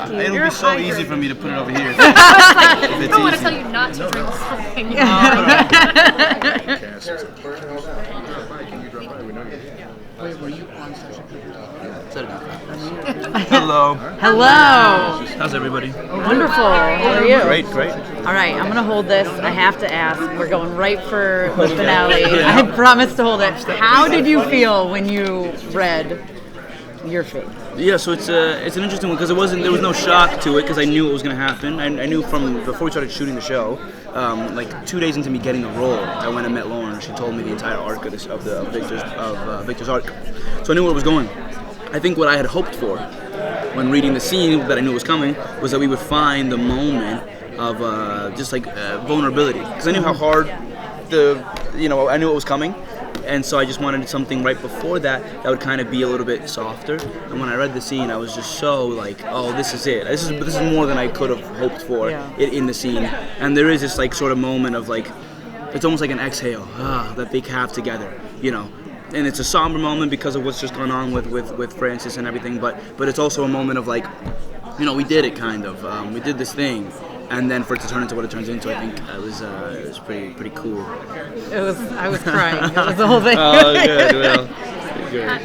whiskey. It'll You're be so hydrated. easy for me to put it over here. I don't want to tell you not to drink something. Wait, were you on social Hello. Hello. How's everybody? Wonderful. How are you? Great. All right, I'm gonna hold this. I have to ask. We're going right for the finale. I promised to hold it. How did you feel when you read your fate? Yeah, so it's an interesting one because there was no shock to it because I knew it was going to happen. I knew from before we started shooting the show, like 2 days into me getting the role, I went and met Lauren. She told me the entire arc of Victor's arc, so I knew where it was going. I think what I had hoped for when reading the scene that I knew was coming was that we would find the moment of vulnerability because I knew how hard I knew it was coming. And so I just wanted something right before that would kind of be a little bit softer. And when I read the scene, I was just so like, oh, this is it. This is more than I could have hoped for in the scene. And there is this like sort of moment of like, it's almost like an exhale that they have together, And it's a somber moment because of what's just gone on with Francis and everything. But it's also a moment of like, we did it kind of. We did this thing. And then for it to turn into what it turns into, I think it was pretty cool. I was crying. It was the whole thing. Oh, good. Well, good.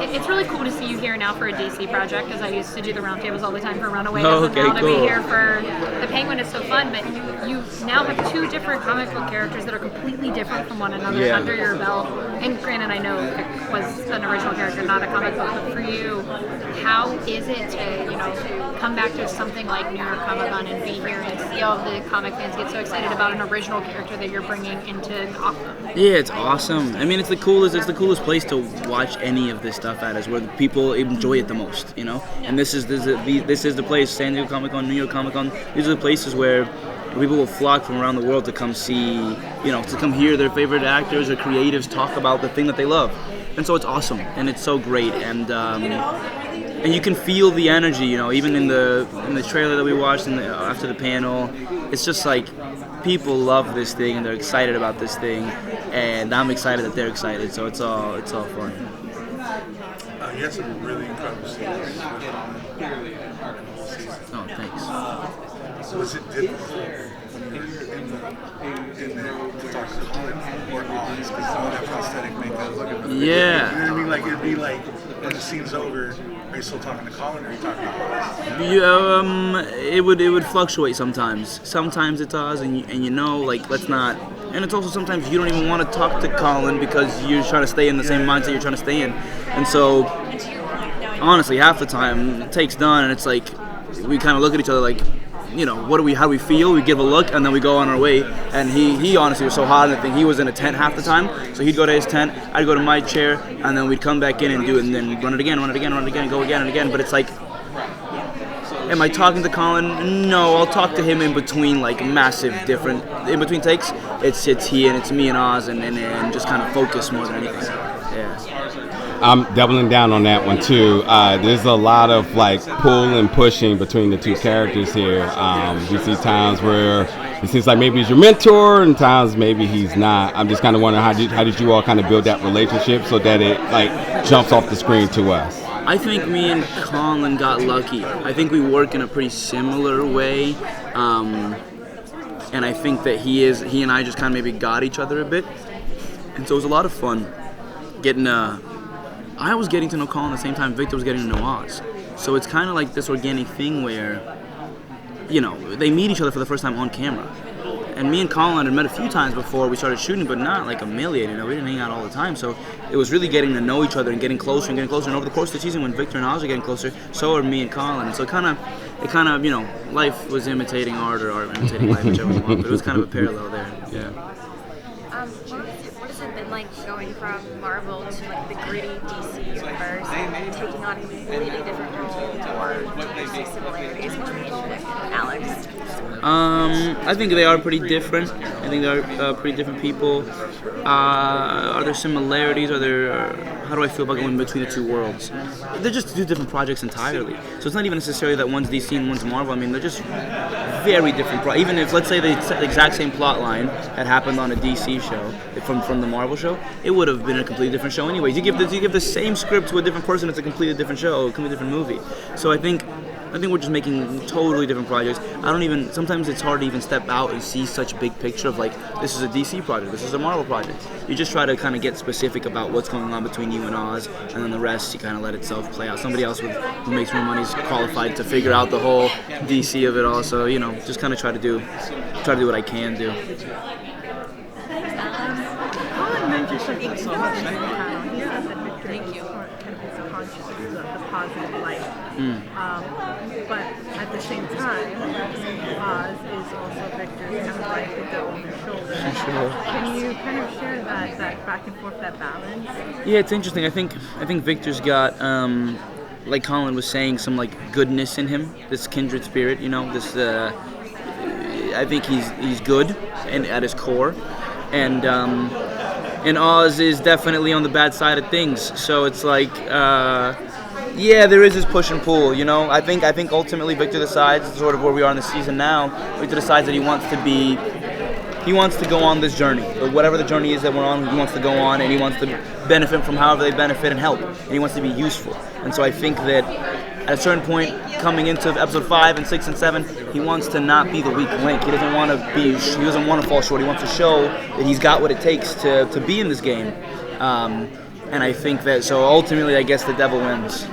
It's really cool to see you here now for a DC project because I used to do the roundtables all the time for Runaways, Oh, and okay, now to cool. be here for the Penguin is so fun. But you now have two different comic book characters that are completely different from one another under your belt. And granted, I know it was an original character, not a comic book, but for you, how is it to come back to something like New York Comic Con and be here and see all the comic fans get so excited about an original character that you're bringing into Gotham? Yeah, it's awesome. I mean, it's the coolest place to watch any of this stuff at, is where the people enjoy it the most, And this is the place, San Diego Comic Con, New York Comic Con. These are the places where people will flock from around the world to come see, to come hear their favorite actors or creatives talk about the thing that they love. And so it's awesome, and it's so great, and you can feel the energy, even in the trailer that we watched after the panel. It's just like people love this thing and they're excited about this thing, and I'm excited that they're excited. So it's all fun. You had some really incredible scenes. Oh, thanks. Was it difficult when you were in there to talk to Colin or Oz? Because some of that prosthetic makeup. Yeah. You know what I mean? Like, it'd be like, when the scene's over, are you still talking to Colin or are you talking to Oz? It would fluctuate sometimes. Sometimes it's Oz, and let's not. And it's also sometimes you don't even want to talk to Colin because you're trying to stay in the same mindset you're trying to stay in. And so, honestly, half the time, the take's done, and it's like, we kind of look at each other like, how do we feel? We give a look, and then we go on our way. And he honestly was so hot in the thing. He was in a tent half the time, so he'd go to his tent, I'd go to my chair, and then we'd come back in and do it, and then run it again, go again and again. But it's like, am I talking to Colin? No, I'll talk to him in between, in between takes. It's he and it's me and Oz, and just kind of focus more than anything. Yeah. I'm doubling down on that one too. There's a lot of pull and pushing between the two characters here. We see times where it seems like maybe he's your mentor, and times maybe he's not. I'm just kind of wondering how did you all kind of build that relationship so that it jumps off the screen to us? I think me and Colin got lucky. I think we work in a pretty similar way, and I think that he and I just kind of maybe got each other a bit, and so it was a lot of fun getting. I was getting to know Colin at the same time Victor was getting to know Oz, so it's kind of like this organic thing where, they meet each other for the first time on camera. And me and Colin had met a few times before we started shooting, but not like a million. We didn't hang out all the time. So it was really getting to know each other and getting closer and getting closer. And over the course of the season, when Victor and Oz are getting closer, so are me and Colin. And so it kind of, life was imitating art, or art imitating life, whichever one. But it was kind of a parallel there. Yeah. What has it been like going from Marvel to the gritty DC universe and taking on a completely different role, or do you see similarities between Alex? I think they are pretty different. I think they are pretty different people. Are there similarities? How do I feel about going between the two worlds? They're just two different projects entirely. So it's not even necessarily that one's DC and one's Marvel. I mean, they're just very different. Even if, let's say, the exact same plot line had happened on a DC show from the Marvel show, it would have been a completely different show anyways. You give the same script to a different person, it's a completely different show, a completely different movie. So I think we're just making totally different projects. Sometimes it's hard to even step out and see such a big picture of like, this is a DC project, this is a Marvel project. You just try to kind of get specific about what's going on between you and Oz, and then the rest you kind of let itself play out. Somebody else who makes more money is qualified to figure out the whole DC of it all. So, just kind of try to do what I can do. Colin mentioned something interesting in the panel. He said that Victor kind of is conscious of the positive light. But at the same time, Oz is also Victor's kind of like the devil on his shoulder. Sure. Can you kind of share that back and forth, that balance? Yeah, it's interesting. I think Victor's got, like Colin was saying, some like goodness in him. This kindred spirit, This, I think he's good and at his core, and Oz is definitely on the bad side of things. So it's like. Yeah, there is this push and pull, I think ultimately Victor decides, sort of where we are in the season now, Victor decides that he wants to go on this journey. Whatever the journey is that we're on, he wants to go on, and he wants to benefit from however they benefit and help. And he wants to be useful. And so I think that at a certain point, coming into episode 5 and 6 and 7, he wants to not be the weak link. He doesn't want to fall short. He wants to show that he's got what it takes to be in this game. And I think that, so ultimately, I guess the devil wins.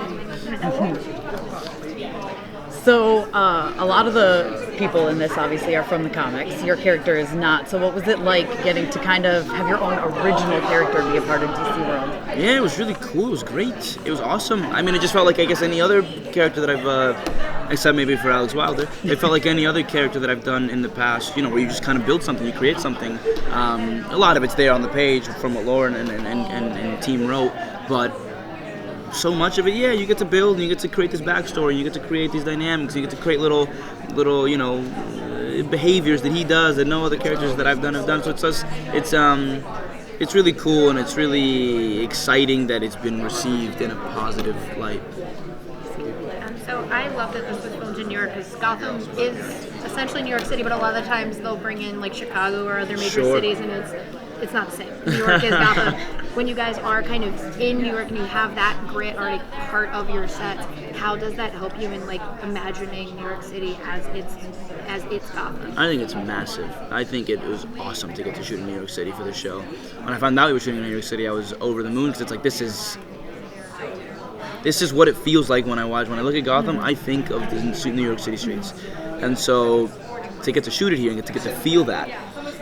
So a lot of the people in this obviously are from the comics. Your character is not. So what was it like getting to kind of have your own original character be a part of DC World? Yeah, it was really cool. It was great. It was awesome. I mean, it just felt like, I guess, any other character that I've, except maybe for Alex Wilder, it felt like any other character that I've done in the past, where you just kind of build something, you create something. A lot of it's there on the page from what Lauren and the team wrote, but so much of it, you get to build and you get to create this backstory, you get to create these dynamics, you get to create little behaviors that he does that no other characters that I've done have done. So it's really cool, and it's really exciting that it's been received in a positive light. So I love that this was filmed in New York, because Gotham is essentially New York City, but a lot of the times they'll bring in like Chicago or other major cities, and it's not the same. New York is Gotham. When you guys are kind of in New York and you have that grit already part of your set, how does that help you in like imagining New York City as it's Gotham? I think it's massive. I think it was awesome to get to shoot in New York City for the show. When I found out we were shooting in New York City, I was over the moon, because it's like this is what it feels like when I look at Gotham. I think of the New York City streets, and so to get to shoot it here and to get to feel that.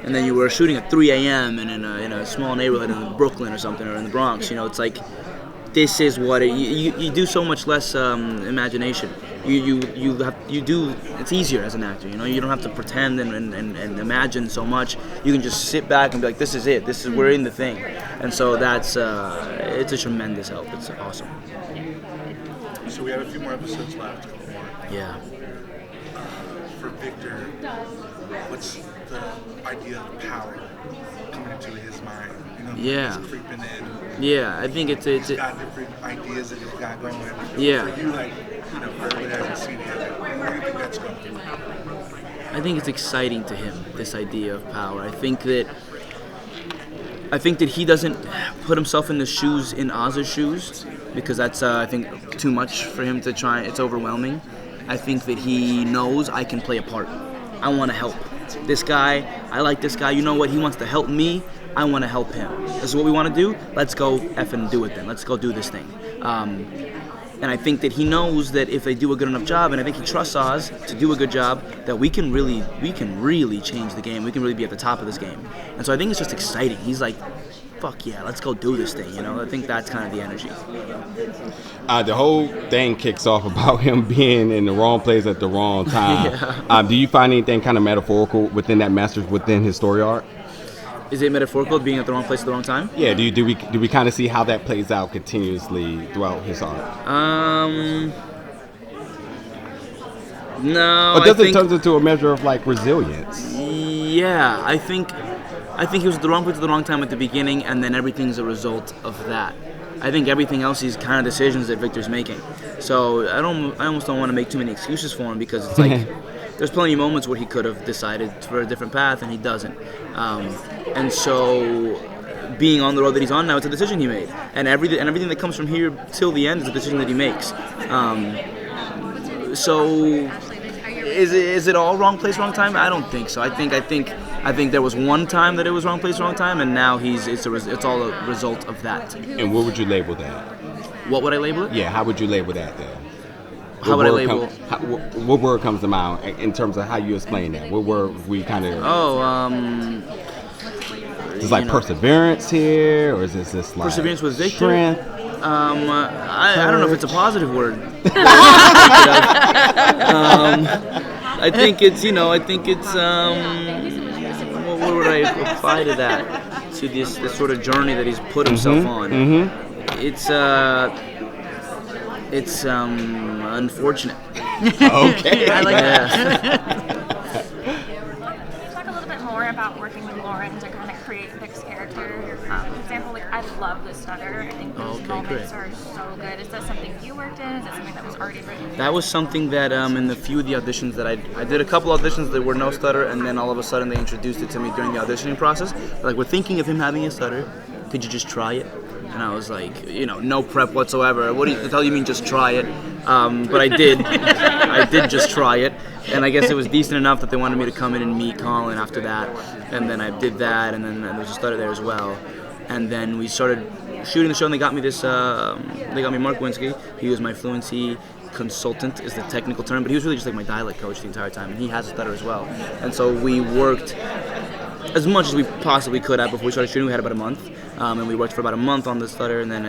And then you were shooting at 3 a.m. and in a small neighborhood in Brooklyn or something, or in the Bronx. It's like, this is what you do so much less imagination. You do. It's easier as an actor. You don't have to pretend and imagine so much. You can just sit back and be like, this is it. We're in the thing. And so that's it's a tremendous help. It's awesome. So we have a few more episodes left. Yeah. For Victor, what's the idea of power coming into his mind? Yeah. He's creeping in. Yeah, I think it's got different ideas that he's got going. Yeah. For you, for everybody that hasn't seen it, where do you think that's going? I think it's exciting to him, this idea of power. I think that he doesn't put himself in Oz's shoes, because that's I think too much for him to try. It's overwhelming. I think that he knows I can play a part. I want to help this guy. I like this guy. You know what? He wants to help me. I want to help him. This is what we want to do. Let's go effing do it then. Let's go do this thing. And I think that he knows that if they do a good enough job, and I think he trusts Oz to do a good job, that we can really change the game. We can really be at the top of this game. And so I think it's just exciting. He's like, fuck yeah, let's go do this thing, I think that's kind of the energy. The whole thing kicks off about him being in the wrong place at the wrong time. Yeah. Do you find anything kind of metaphorical within that message, within his story arc? Is it metaphorical, being at the wrong place at the wrong time? Yeah, do we kind of see how that plays out continuously throughout his arc? No, Or does I it turn into a measure of like resilience? Yeah, I think he was at the wrong place at the wrong time at the beginning, and then everything's a result of that. I think everything else is kind of decisions that Victor's making. So I almost don't want to make too many excuses for him, because it's like there's plenty of moments where he could have decided for a different path and he doesn't. And so being on the road that he's on now, it's a decision he made, and everything that comes from here till the end is a decision that he makes. So is it all wrong place, wrong time? I don't think so. I think there was one time that it was wrong place, wrong time, and now it's all a result of that. And what would you label that? What would I label it? Yeah, how would you label that then? How would I label? What word comes to mind in terms of how you explain that? What word we kind of? Is this like perseverance here, or is this just like perseverance with Victor? Strength? I don't know if it's a positive word. I think it's what would I apply to that? To this sort of journey that he's put himself on. It's unfortunate. Okay. I like that. Talk a little bit more about working with Lauren to kind of create Vic's character. For example, like I love the stutter. I think those moments are so good. Is that something you worked in? Is that something that was already written? That was something that in the few of the auditions that I did a couple auditions that were no stutter, and then all of a sudden they introduced it to me during the auditioning process. Like, we're thinking of him having a stutter. Could you just try it? And I was like, no prep whatsoever. What do you tell you mean just try it? But I did. I did just try it. And I guess it was decent enough that they wanted me to come in and meet Colin after that. And then I did that, and then there was a stutter there as well. And then we started shooting the show, and they got me Mark Winsky. He was my fluency consultant, is the technical term, but he was really just like my dialect coach the entire time, and he has a stutter as well. And so we worked as much as we possibly could at before we started shooting. We had about a month, and we worked for about a month on the stutter, and then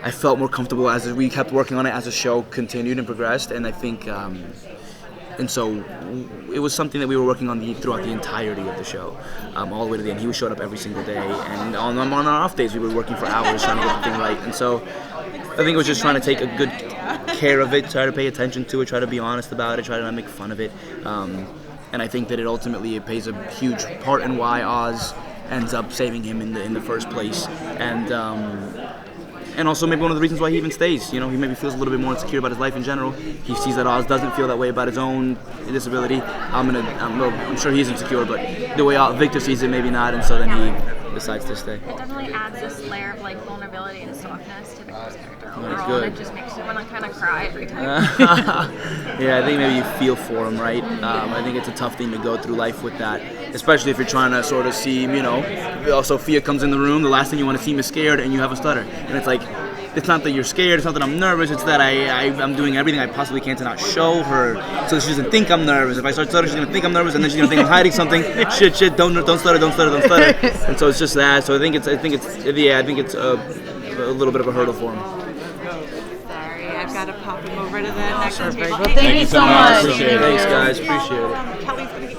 I felt more comfortable as we kept working on it as the show continued and progressed, and I think and so it was something that we were working on throughout the entirety of the show, all the way to the end. He showed up every single day, and on our off days we were working for hours trying to get the thing right. And so I think it was just trying to take a good care of it, try to pay attention to it, try to be honest about it, try to not make fun of it. And I think that it ultimately plays a huge part in why Oz ends up saving him in the first place, and also maybe one of the reasons why he even stays. He maybe feels a little bit more insecure about his life in general. He sees that Oz doesn't feel that way about his own disability. I'm sure he's insecure, but the way Victor sees it, maybe not, and so then he decides to stay. It definitely adds this layer of like vulnerability and softness to Victor's character overall. Good. And it just makes you want to kind of cry every time. Yeah, I think maybe you feel for him, right? I think it's a tough thing to go through life with that, especially if you're trying to sort of see, Sophia comes in the room, the last thing you want to see him is scared, and you have a stutter. And it's like, it's not that you're scared, it's not that I'm nervous, it's that I'm doing everything I possibly can to not show her so she doesn't think I'm nervous. If I start stuttering, she's going to think I'm nervous, and then she's going to think I'm hiding something. Shit, don't stutter. And so it's just that. So I think it's a little bit of a hurdle for him. Sorry, I've got to pop him over to the next table. Well, thank you so much. Appreciate it. Thanks, guys. Appreciate it. Kelly's going to